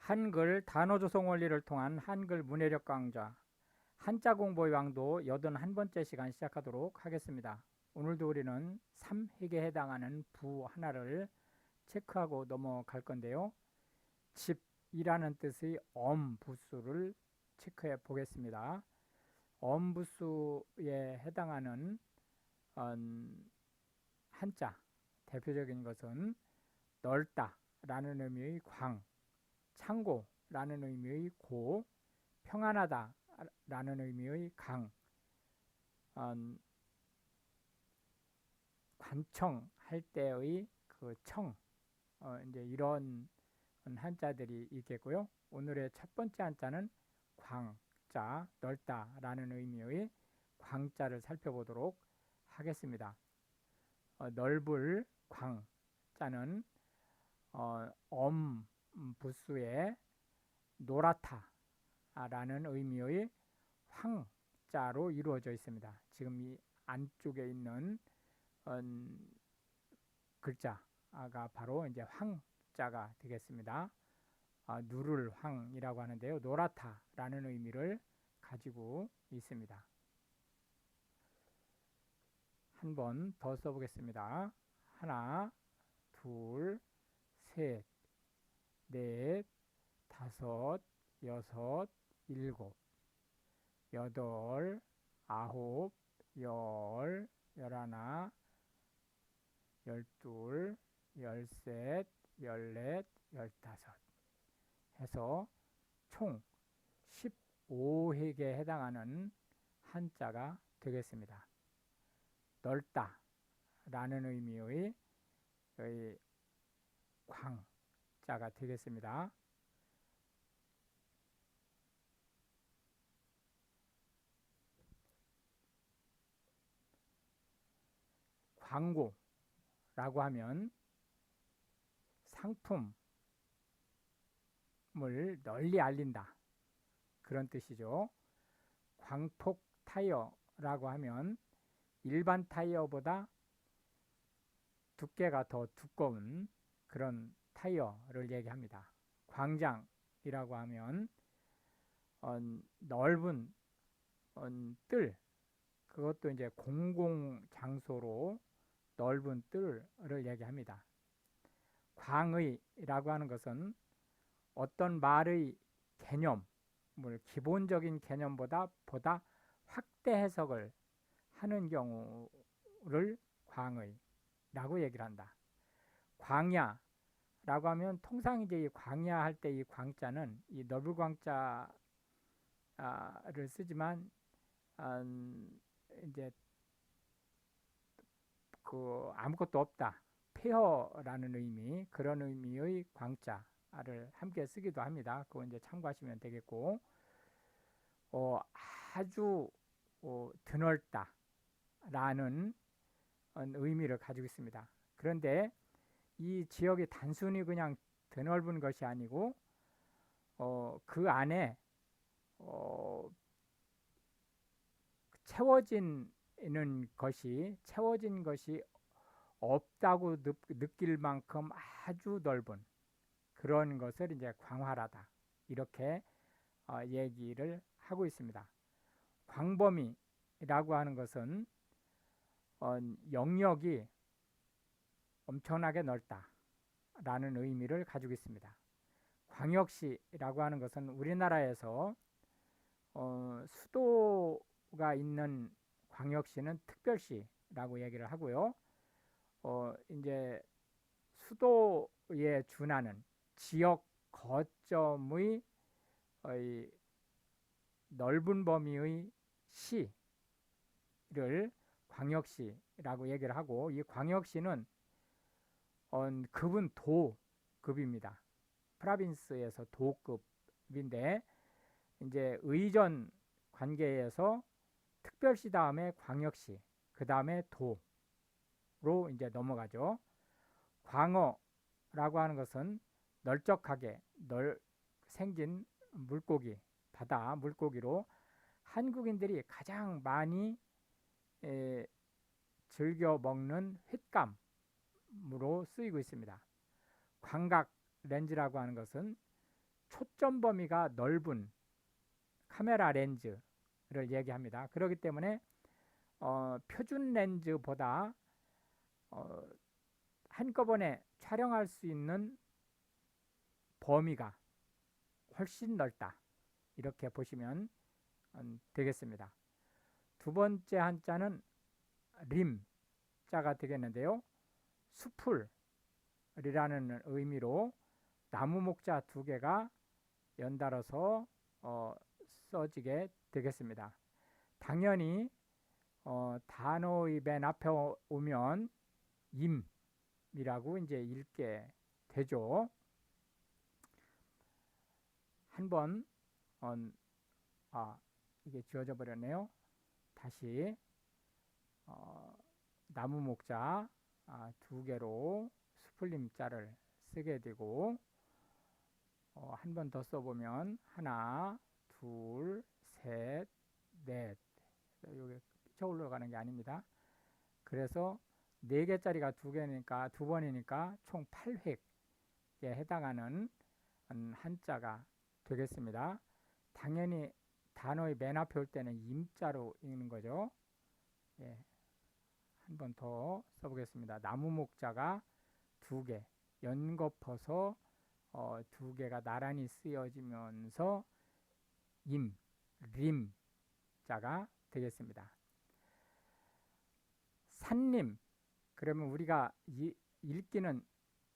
한글 단어 조성 원리를 통한 한글 문해력 강좌 한자 공부의 왕도 81번째 시간 시작하도록 하겠습니다. 오늘도 우리는 3획에 해당하는 부 하나를 체크하고 넘어갈 건데요. 집이라는 뜻의 엄부수를 체크해 보겠습니다. 엄부수에 해당하는 한자 대표적인 것은 넓다 라는 의미의 광, 창고라는 의미의 고, 평안하다 라는 의미의 강, 관청할 때의 그 청, 이제 이런 한자들이 있겠고요. 오늘의 첫 번째 한자는 광자, 넓다라는 의미의 광자를 살펴보도록 하겠습니다. 넓을 광자는 엄부수에 노랗다라는 의미의 황자로 이루어져 있습니다. 지금 이 안쪽에 있는 글자가 바로 이제 황자가 되겠습니다. 누를 황이라고 하는데요. 노랗다라는 의미를 가지고 있습니다. 한 번 더 써보겠습니다. 하나, 둘, 셋, 넷, 다섯, 여섯, 일곱, 여덟, 아홉, 열, 열하나, 열둘, 열셋, 열넷, 열다섯 해서 총 15획에 해당하는 한자가 되겠습니다. 넓다 라는 의미의 광자가 되겠습니다. 광고라고 하면 상품을 널리 알린다 그런 뜻이죠. 광폭 타이어라고 하면 일반 타이어보다 두께가 더 두꺼운 그런 타이어를 얘기합니다. 광장이라고 하면 넓은 뜰, 그것도 이제 공공 장소로 넓은 뜰을 얘기합니다. 광의라고 하는 것은 어떤 말의 개념을 기본적인 개념보다 확대 해석을 하는 경우를 광의라고 얘기를 한다. 광야라고 하면 통상 이제 이 광야 할 때 이 광자는 이 넓을 광자를 쓰지만 이제 그 아무것도 없다, 폐허라는 의미, 그런 의미의 광자를 함께 쓰기도 합니다. 그거 이제 참고하시면 되겠고, 아주 드넓다라는 의미를 가지고 있습니다. 그런데 이 지역이 단순히 그냥 드넓은 것이 아니고 그 안에 채워진 것이 없다고 느낄 만큼 아주 넓은 그런 것을 이제 광활하다 이렇게 얘기를 하고 있습니다. 광범위라고 하는 것은 영역이 엄청나게 넓다라는 의미를 가지고 있습니다. 광역시라고 하는 것은 우리나라에서 수도가 있는 광역시는 특별시라고 얘기를 하고요. 이제 수도에 준하는 지역 거점의 넓은 범위의 시를 광역시라고 얘기를 하고, 이 광역시는 급은 도급입니다. 프라빈스에서 도급인데 이제 의전 관계에서 특별시 다음에 광역시, 그 다음에 도로 이제 넘어가죠. 광어라고 하는 것은 널쩍하게 생긴 물고기, 바다 물고기로 한국인들이 가장 많이 즐겨 먹는 횟감으로 쓰이고 있습니다. 광각 렌즈라고 하는 것은 초점 범위가 넓은 카메라 렌즈를 얘기합니다. 그렇기 때문에 표준 렌즈보다 한꺼번에 촬영할 수 있는 범위가 훨씬 넓다. 이렇게 보시면 되겠습니다. 두 번째 한자는 림자가 되겠는데요. 수풀이라는 의미로 나무 목자 두 개가 연달아서 써지게 되겠습니다. 당연히 단어의 맨 앞에 오면 임이라고 이제 읽게 되죠. 한번 이게 지워져 버렸네요. 다시 나무 목자 두 개로 수풀림자를 쓰게 되고 한 번 더 써보면 하나, 둘, 셋, 넷. 여기 삐쳐 올라가는 게 아닙니다. 그래서 4개짜리가 2개니까 2번이니까 총 8획에 해당하는 한자가 되겠습니다. 당연히 단어의 맨 앞에 올 때는 임자로 읽는 거죠. 예. 한 번 더 써보겠습니다. 나무 목자가 2개 연거퍼서 2개가 나란히 쓰여지면서 림자가 되겠습니다. 산림, 그러면 우리가 읽기는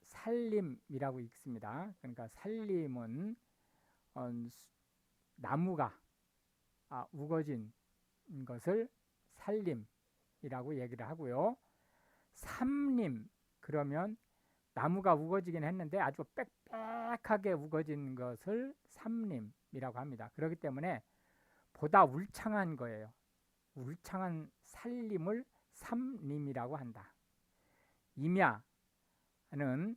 살림이라고 읽습니다. 그러니까 살림은 나무가 우거진 것을 살림이라고 얘기를 하고요. 삼림, 그러면 나무가 우거지긴 했는데 아주 빽빽하게 우거진 것을 삼림이라고 합니다. 그렇기 때문에 보다 울창한 거예요. 울창한 살림을 삼림이라고 한다. 임야는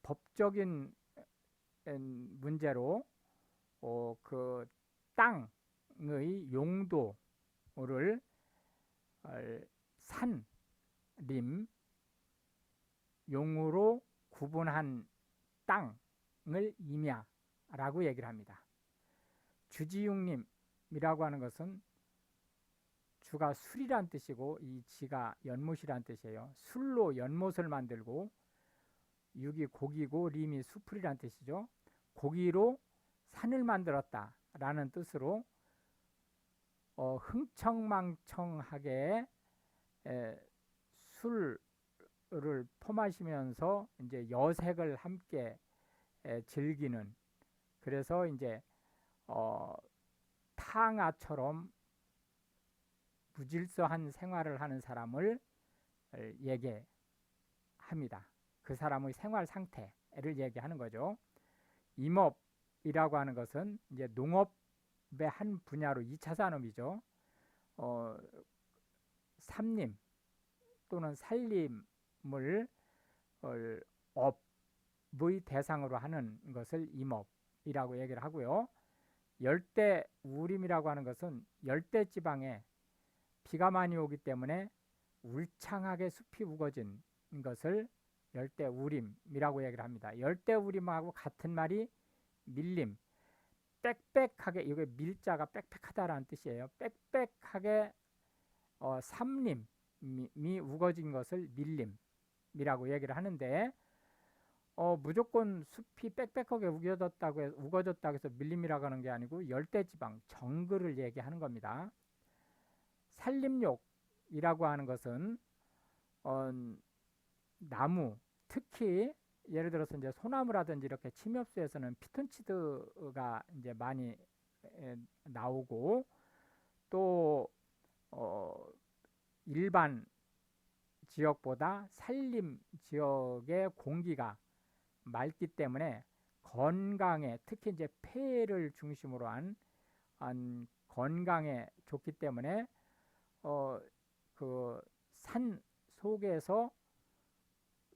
법적인 문제로 그 땅의 용도를 산림 용으로 구분한 땅을 임야라고 얘기를 합니다. 주지육림이라고 하는 것은 주가 술이란 뜻이고 이 지가 연못이란 뜻이에요. 술로 연못을 만들고 육이 고기고 림이 수풀이란 뜻이죠. 고기로 산을 만들었다 라는 뜻으로 흥청망청하게 술을 퍼마시면서 이제 여색을 함께 즐기는, 그래서 이제 탕아처럼 무질서한 생활을 하는 사람을 얘기합니다. 그 사람의 생활 상태를 얘기하는 거죠. 임업이라고 하는 것은 이제 농업의 한 분야로 2차 산업이죠. 삼림 또는 살림을 업의 대상으로 하는 것을 임업이라고 얘기를 하고요. 열대우림이라고 하는 것은 열대지방에 비가 많이 오기 때문에 울창하게 숲이 우거진 것을 열대우림이라고 얘기를 합니다. 열대우림하고 같은 말이 밀림, 빽빽하게, 이게 밀자가 빽빽하다라는 뜻이에요. 빽빽하게 삼림이 우거진 것을 밀림이라고 얘기를 하는데 무조건 숲이 빽빽하게 우거졌다고 해서 밀림이라고 하는 게 아니고 열대지방, 정글을 얘기하는 겁니다. 산림욕이라고 하는 것은 나무, 특히 예를 들어서 이제 소나무라든지 이렇게 침엽수에서는 피톤치드가 이제 많이 나오고 또 일반 지역보다 산림 지역의 공기가 맑기 때문에 건강에, 특히 이제 폐를 중심으로 한 건강에 좋기 때문에 그 산 속에서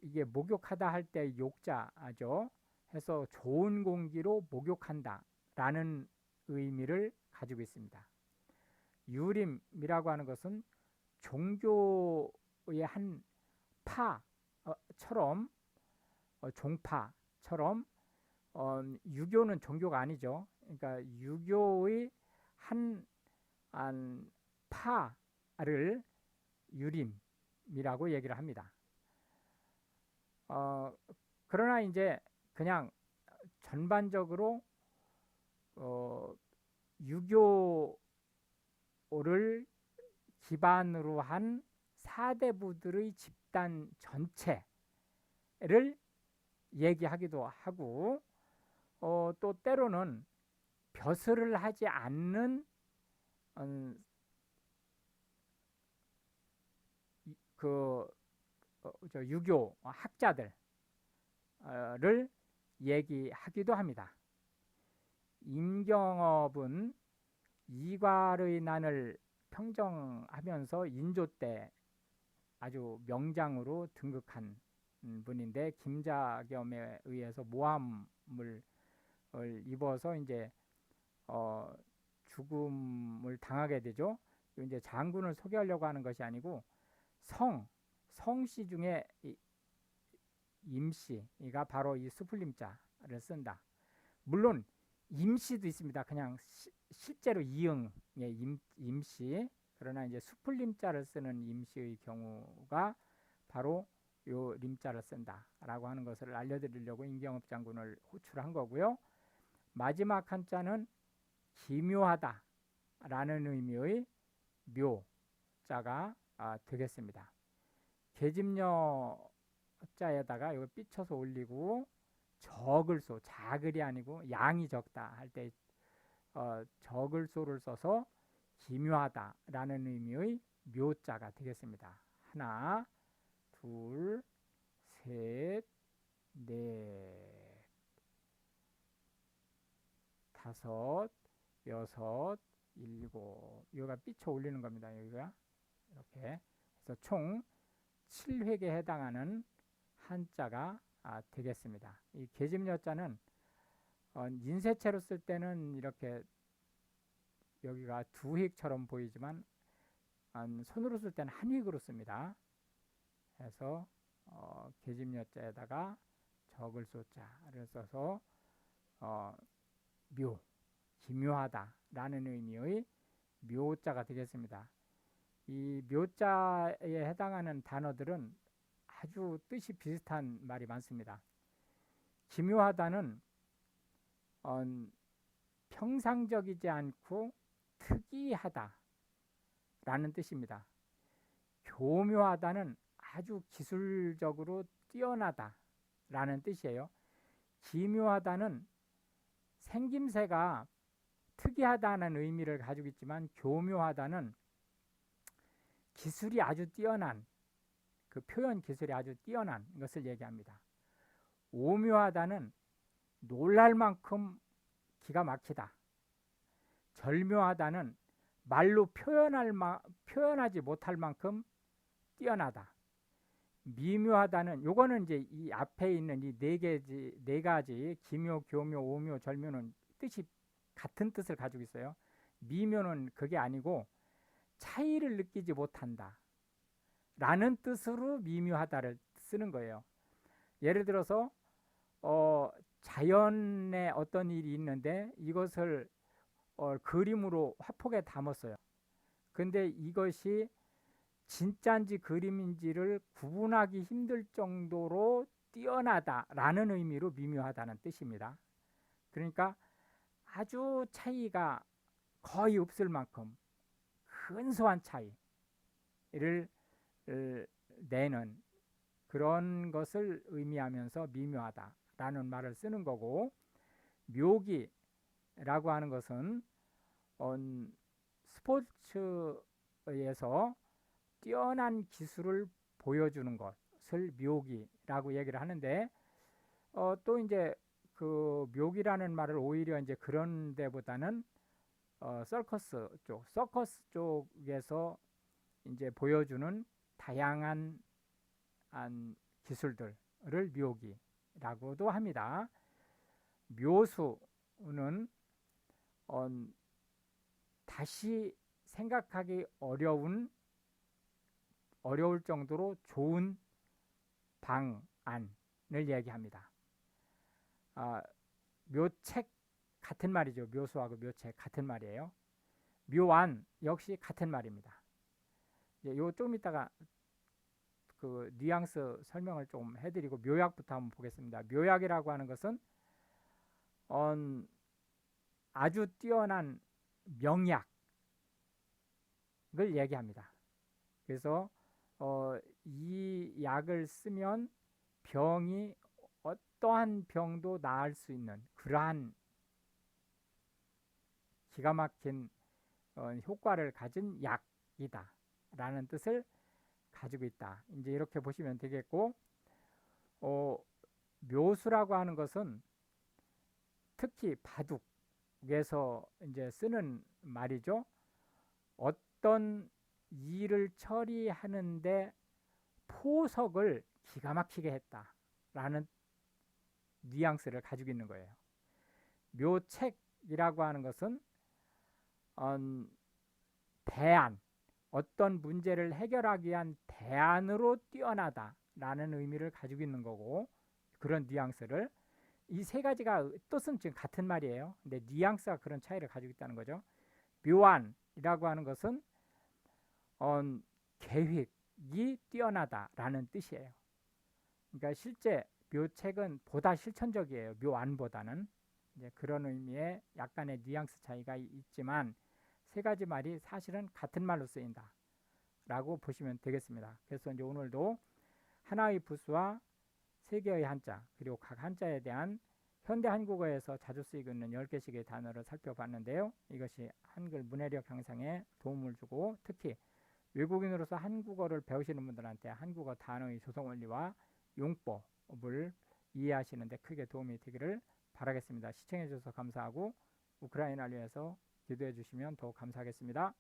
이게 목욕하다 할 때 욕자죠. 해서 좋은 공기로 목욕한다 라는 의미를 가지고 있습니다. 유림이라고 하는 것은 종교의 한 파처럼 종파 것처럼 유교는 종교가 아니죠. 그러니까 유교의 한 파를 유림이라고 얘기를 합니다. 그러나 이제 그냥 전반적으로 유교를 기반으로 한 사대부들의 집단 전체를 얘기하기도 하고, 또 때로는 벼슬을 하지 않는 유교 학자들을 얘기하기도 합니다. 임경업은 이괄의 난을 평정하면서 인조 때 아주 명장으로 등극한 분인데, 김자겸에 의해서 모함을 입어서 이제 죽음을 당하게 되죠. 이제 장군을 소개하려고 하는 것이 아니고 성씨 중에 임씨가 바로 이 수풀림자를 쓴다. 물론 임씨도 있습니다. 그냥 실제로 이응의 임씨. 그러나 이제 수풀림자를 쓰는 임씨의 경우가 바로 요 림자를 쓴다라고 하는 것을 알려드리려고 임경업 장군을 호출한 거고요. 마지막 한자는 기묘하다라는 의미의 묘자가 되겠습니다. 계집녀자에다가 이거 삐쳐서 올리고 적을소, 자글이 아니고 양이 적다 할 때 적을소를 써서 기묘하다라는 의미의 묘자가 되겠습니다. 하나, 둘, 셋, 넷, 다섯, 여섯, 일곱. 여기가 삐쳐 올리는 겁니다. 여기가 이렇게 해서 총 7획에 해당하는 한자가 되겠습니다. 이 계집여자는 인쇄체로 쓸 때는 이렇게 여기가 두 획처럼 보이지만 손으로 쓸 때는 한 획으로 씁니다. 그래서 계집여자에다가 적을 소자를 써서 묘, 기묘하다라는 의미의 묘자가 되겠습니다. 이 묘자에 해당하는 단어들은 아주 뜻이 비슷한 말이 많습니다. 기묘하다는 평상적이지 않고 특이하다 라는 뜻입니다. 교묘하다는 아주 기술적으로 뛰어나다 라는 뜻이에요. 기묘하다는 생김새가 특이하다는 의미를 가지고 있지만, 교묘하다는 기술이 아주 뛰어난, 그 표현 기술이 아주 뛰어난 것을 얘기합니다. 오묘하다는 놀랄 만큼 기가 막히다. 절묘하다는 말로 표현하지 못할 만큼 뛰어나다. 미묘하다는, 요거는 이제 이 앞에 있는 이 네 가지 기묘, 교묘, 오묘, 절묘는 뜻이 같은 뜻을 가지고 있어요. 미묘는 그게 아니고 차이를 느끼지 못한다 라는 뜻으로 미묘하다를 쓰는 거예요. 예를 들어서 자연에 어떤 일이 있는데 이것을 그림으로 화폭에 담았어요. 근데 이것이 진짜인지 그림인지를 구분하기 힘들 정도로 뛰어나다라는 의미로 미묘하다는 뜻입니다. 그러니까 아주 차이가 거의 없을 만큼 근소한 차이를 내는 그런 것을 의미하면서 미묘하다라는 말을 쓰는 거고, 묘기라고 하는 것은 스포츠에서 뛰어난 기술을 보여주는 것을 묘기라고 얘기를 하는데, 또 이제 그 묘기라는 말을 오히려 이제 그런 데보다는 서커스 쪽에서 이제 보여주는 다양한 기술들을 묘기라고도 합니다. 묘수는 다시 생각하기 어려울 정도로 좋은 방안을 얘기합니다. 아, 묘책 같은 말이죠. 묘수하고 묘책 같은 말이에요. 묘안 역시 같은 말입니다. 요 좀 이따가 그 뉘앙스 설명을 좀 해드리고 묘약부터 한번 보겠습니다. 묘약이라고 하는 것은 아주 뛰어난 명약을 얘기합니다. 그래서 이 약을 쓰면 병이 어떠한 병도 나을 수 있는 그러한 기가 막힌 효과를 가진 약이다 라는 뜻을 가지고 있다. 이제 이렇게 보시면 되겠고, 어, 묘수라고 하는 것은 특히 바둑에서 이제 쓰는 말이죠. 어떤 일을 처리하는데 포석을 기가 막히게 했다라는 뉘앙스를 가지고 있는 거예요. 묘책이라고 하는 것은 대안, 어떤 문제를 해결하기 위한 대안으로 뛰어나다라는 의미를 가지고 있는 거고, 그런 뉘앙스를 이 세 가지가 뜻은 지금 같은 말이에요. 근데 뉘앙스가 그런 차이를 가지고 있다는 거죠. 묘안이라고 하는 것은 계획이 뛰어나다라는 뜻이에요. 그러니까 실제 묘책은 보다 실천적이에요. 묘안보다는. 이제 그런 의미의 약간의 뉘앙스 차이가 있지만 세 가지 말이 사실은 같은 말로 쓰인다 라고 보시면 되겠습니다. 그래서 이제 오늘도 하나의 부수와 세 개의 한자, 그리고 각 한자에 대한 현대 한국어에서 자주 쓰이고 있는 10개씩의 단어를 살펴봤는데요. 이것이 한글 문해력 향상에 도움을 주고 특히 외국인으로서 한국어를 배우시는 분들한테 한국어 단어의 조성 원리와 용법을 이해하시는 데 크게 도움이 되기를 바라겠습니다. 시청해 주셔서 감사하고 우크라이나를 위해서 기도해 주시면 더욱 감사하겠습니다.